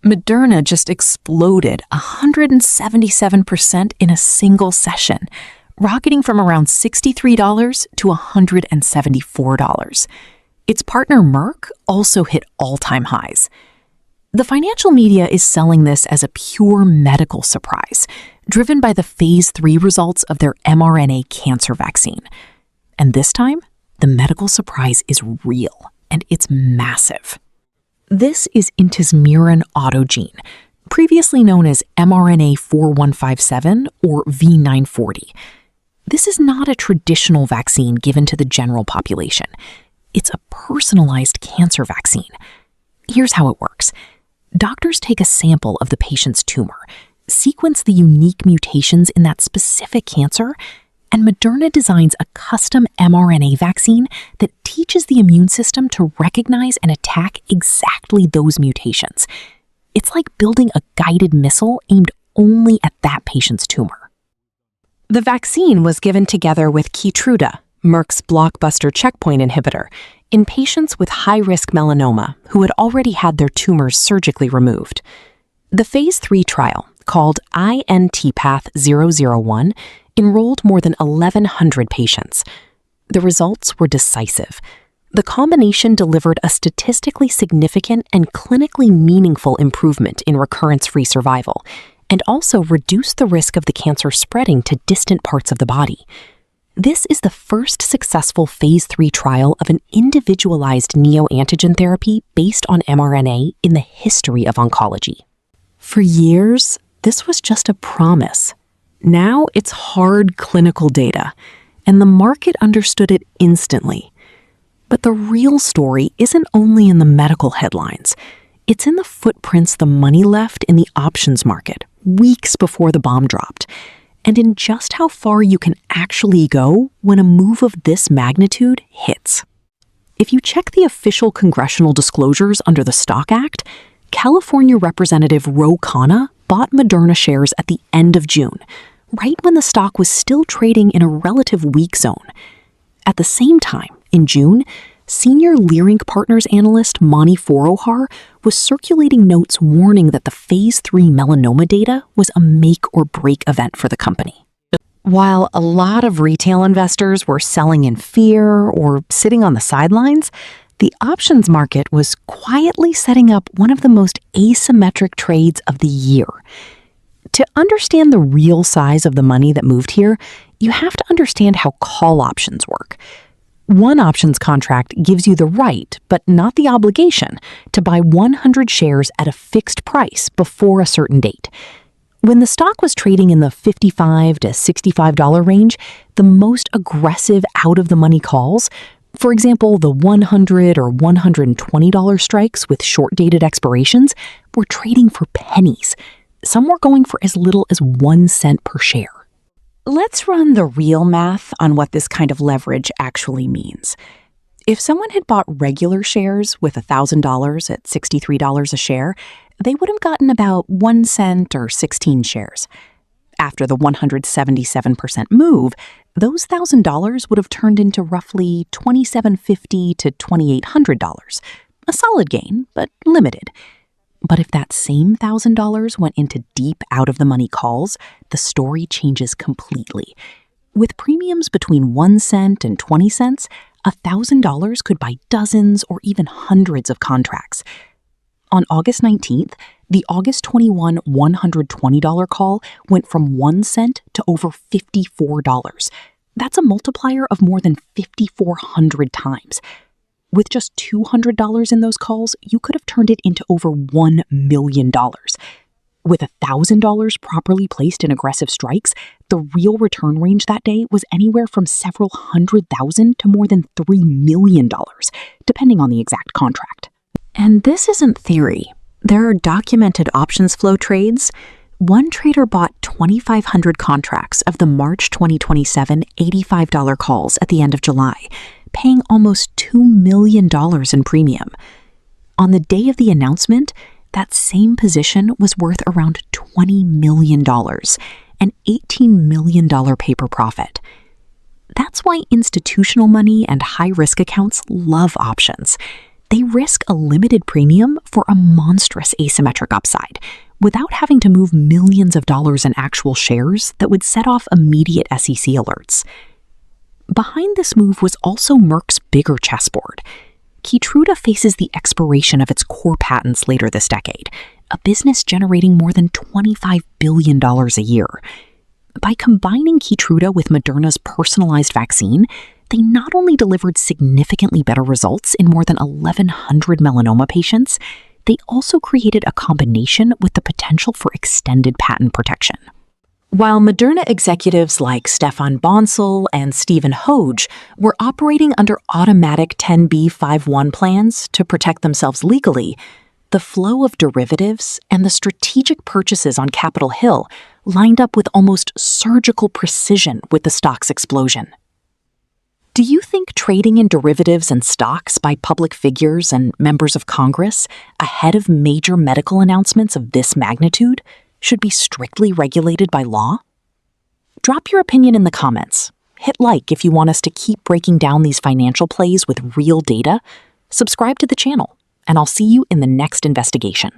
Moderna just exploded 177% in a single session, rocketing from around $63 to $174. Its partner Merck also hit all-time highs. The financial media is selling this as a pure medical surprise, driven by the phase 3 results of their mRNA cancer vaccine. And this time, the medical surprise is real, and it's massive. This is intismeran autogene, previously known as mRNA 4157 or V940. This is not a traditional vaccine given to the general population. It's a personalized cancer vaccine. Here's how it works. Doctors take a sample of the patient's tumor, sequence the unique mutations in that specific cancer, and Moderna designs a custom mRNA vaccine that teaches the immune system to recognize and attack exactly those mutations. It's like building a guided missile aimed only at that patient's tumor. The vaccine was given together with Keytruda, Merck's blockbuster checkpoint inhibitor, in patients with high-risk melanoma who had already had their tumors surgically removed. The phase 3 trial, called INTPath-001, enrolled more than 1,100 patients. The results were decisive. The combination delivered a statistically significant and clinically meaningful improvement in recurrence-free survival, and also reduced the risk of the cancer spreading to distant parts of the body. This is the first successful phase 3 trial of an individualized neoantigen therapy based on mRNA in the history of oncology. For years, this was just a promise. Now it's hard clinical data, and the market understood it instantly. But the real story isn't only in the medical headlines. It's in the footprints the money left in the options market weeks before the bomb dropped, and in just how far you can actually go when a move of this magnitude hits. If you check the official congressional disclosures under the Stock Act, California Representative Ro Khanna bought Moderna shares at the end of June, right when the stock was still trading in a relative weak zone. At the same time, in June, senior Leerink Partners analyst Mani Forohar was circulating notes warning that the phase 3 melanoma data was a make-or-break event for the company. While a lot of retail investors were selling in fear or sitting on the sidelines, the options market was quietly setting up one of the most asymmetric trades of the year. To understand the real size of the money that moved here, you have to understand how call options work. One options contract gives you the right, but not the obligation, to buy 100 shares at a fixed price before a certain date. When the stock was trading in the $55 to $65 range, the most aggressive out-of-the-money calls, for example, the $100 or $120 strikes with short-dated expirations, were trading for pennies. Some were going for as little as 1 cent per share. Let's run the real math on what this kind of leverage actually means. If someone had bought regular shares with $1,000 at $63 a share, they would have gotten about 1 cent or 16 shares. After the 177% move, those $1,000 would have turned into roughly $2,750 to $2,800. A solid gain, but limited. But if that same $1,000 went into deep out-of-the-money calls, the story changes completely. With premiums between 1 cent and 20 cents, $1,000 could buy dozens or even hundreds of contracts. On August 19th, the August 21 $120 call went from 1 cent to over $54. That's a multiplier of more than 5,400 times. With just $200 in those calls, you could have turned it into over $1 million. With $1,000 properly placed in aggressive strikes, the real return range that day was anywhere from several $100,000 to more than $3 million, depending on the exact contract. And this isn't theory. There are documented options flow trades. One trader bought 2,500 contracts of the March 2027 $85 calls at the end of July, paying almost $2 million in premium. On the day of the announcement, that same position was worth around $20 million, an $18 million paper profit. That's why institutional money and high-risk accounts love options. they risk a limited premium for a monstrous asymmetric upside, without having to move millions of dollars in actual shares that would set off immediate SEC alerts. Behind this move was also Merck's bigger chessboard. Keytruda faces the expiration of its core patents later this decade, a business generating more than $25 billion a year. By combining Keytruda with Moderna's personalized vaccine, they not only delivered significantly better results in more than 1,100 melanoma patients, they also created a combination with the potential for extended patent protection. While Moderna executives like Stefan Bonsel and Stephen Hoge were operating under automatic 10b5-1 plans to protect themselves legally, the flow of derivatives and the strategic purchases on Capitol Hill lined up with almost surgical precision with the stock's explosion. Do you think trading in derivatives and stocks by public figures and members of Congress ahead of major medical announcements of this magnitude should be strictly regulated by law? Drop your opinion in the comments. Hit like if you want us to keep breaking down these financial plays with real data. Subscribe to the channel, and I'll see you in the next investigation.